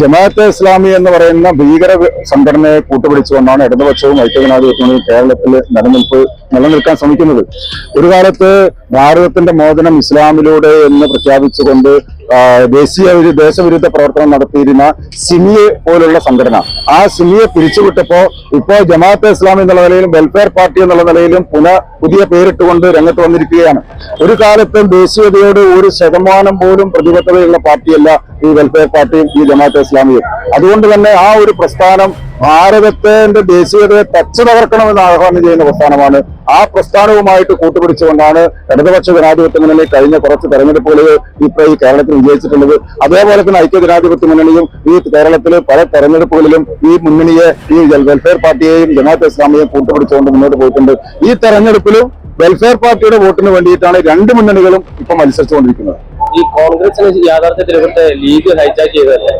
ജമാഅത്തെ ഇസ്ലാമി എന്ന് പറയുന്ന ഭീകര സംഘടനയെ കൂട്ടുപിടിച്ചുകൊണ്ടാണ് ഇടതുപക്ഷവും ഐക്യജനാധിപത്യവും കേരളത്തിൽ നിലനിൽക്കാൻ ശ്രമിക്കുന്നത്. ഒരു കാലത്ത് ഭാരതത്തിന്റെ മോചനം ഇസ്ലാമിലൂടെ എന്ന് പ്രഖ്യാപിച്ചുകൊണ്ട് ദേശവിരുദ്ധ പ്രവർത്തനം നടത്തിയിരുന്ന സിമിയെ പോലുള്ള സംഘടന, ആ സിമിയെ പിരിച്ചുവിട്ടപ്പോ ഇപ്പോൾ ജമാഅത്തെ ഇസ്ലാമി എന്നുള്ള നിലയിലും വെൽഫെയർ പാർട്ടി എന്നുള്ള നിലയിലും പുതിയ പേരിട്ടുകൊണ്ട് രംഗത്ത് വന്നിരിക്കുകയാണ്. ഒരു കാലത്തും ദേശീയതയോട് 1% പോലും പ്രതിബദ്ധതയുള്ള പാർട്ടിയല്ല ഈ വെൽഫെയർ പാർട്ടിയും ഈ ജമാഅത്തെ ഇസ്ലാമിയും. അതുകൊണ്ട് തന്നെ ആ ഒരു പ്രസ്ഥാനം ഭാരതത്തിന്റെ ദേശീയതയെ തച്ചു തകർക്കണമെന്ന് ആഹ്വാനം ചെയ്യുന്ന പ്രസ്ഥാനമാണ്. ആ പ്രസ്ഥാനവുമായിട്ട് കൂട്ടുപിടിച്ചുകൊണ്ടാണ് ഇടതുപക്ഷ ജനാധിപത്യ മുന്നണി കഴിഞ്ഞ കുറച്ച് തെരഞ്ഞെടുപ്പുകളിൽ ഇപ്പോൾ ഈ കേരളത്തിൽ വിജയിച്ചിട്ടുള്ളത്. അതേപോലെ തന്നെ ഐക്യ ജനാധിപത്യ മുന്നണിയും ഈ കേരളത്തിൽ പല തെരഞ്ഞെടുപ്പുകളിലും ഈ മുന്നണിയെ, ഈ വെൽഫെയർ പാർട്ടിയെയും ജമാഅത്തെ ഇസ്ലാമിയെയും കൂട്ടുപിടിച്ചുകൊണ്ട് മുന്നോട്ട് പോയിട്ടുണ്ട്. ഈ തെരഞ്ഞെടുപ്പിലും വെൽഫെയർ പാർട്ടിയുടെ വോട്ടിന് വേണ്ടിയിട്ടാണ് രണ്ട് മുന്നണികളും ഇപ്പൊ മത്സരിച്ചുകൊണ്ടിരിക്കുന്നത്. ഈ കോൺഗ്രസിന് യാഥാർത്ഥ്യത്തിൽ ഇവിടുത്തെ ലീഗ് ഹൈജാക്ക് ചെയ്തതല്ലേ?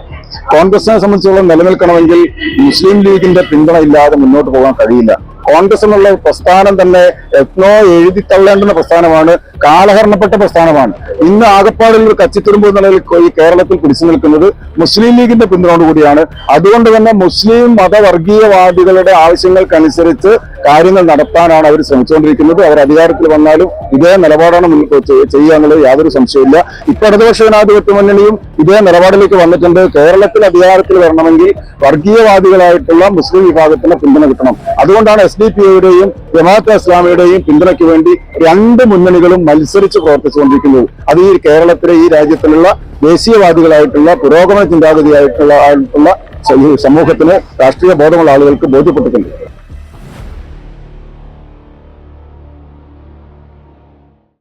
കോൺഗ്രസിനെ സംബന്ധിച്ചോളം നിലനിൽക്കണമെങ്കിൽ മുസ്ലിം ലീഗിന്റെ പിന്തുണ ഇല്ലാതെ മുന്നോട്ട് പോകാൻ കഴിയില്ല. കോൺഗ്രസ് എന്നുള്ള പ്രസ്ഥാനം തന്നെ എത്നോ എഴുതിത്തള്ളേണ്ടുന്ന പ്രസ്ഥാനമാണ്, കാലഹരണപ്പെട്ട പ്രസ്ഥാനമാണ്. ഇന്ന് ആകപ്പാടിൽ ഒരു കച്ചിത്തുരുമ്പ് നിലയിൽ ഈ കേരളത്തിൽ പിടിച്ചു നിൽക്കുന്നത് മുസ്ലിം ലീഗിന്റെ പിന്തുണയോടുകൂടിയാണ്. അതുകൊണ്ട് തന്നെ മുസ്ലിം മതവർഗീയവാദികളുടെ ആവശ്യങ്ങൾക്കനുസരിച്ച് കാര്യങ്ങൾ നടത്താനാണ് അവർ ശ്രമിച്ചുകൊണ്ടിരിക്കുന്നത്. അവർ അധികാരത്തിൽ വന്നാലും ഇതേ നിലപാടാണ് ചെയ്യുക എന്നുള്ളത് യാതൊരു സംശയമില്ല. ഇപ്പൊ ഇടതുപക്ഷ ജനാധിപത്യ മുന്നണിയും ഇതേ നിലപാടിലേക്ക് വന്നിട്ടുണ്ട്. കേരളത്തിൽ അധികാരത്തിൽ വരണമെങ്കിൽ വർഗീയവാദികളായിട്ടുള്ള മുസ്ലിം വിഭാഗത്തിന് പിന്തുണ കിട്ടണം. അതുകൊണ്ടാണ് SDPIയുടെയും ജമാഅത്തെ ഇസ്ലാമിയുടെയും പിന്തുണയ്ക്ക് വേണ്ടി രണ്ട് മുന്നണികളും മത്സരിച്ച് പ്രവർത്തിച്ചുകൊണ്ടിരിക്കുന്നത്. അത് ഈ കേരളത്തിലെ, ഈ രാജ്യത്തിലുള്ള ദേശീയവാദികളായിട്ടുള്ള പുരോഗമന ചിന്താഗതിയായിട്ടുള്ള സമൂഹത്തിന്, രാഷ്ട്രീയ ബോധമുള്ള ആളുകൾക്ക് ബോധ്യപ്പെട്ടിട്ടുണ്ട്.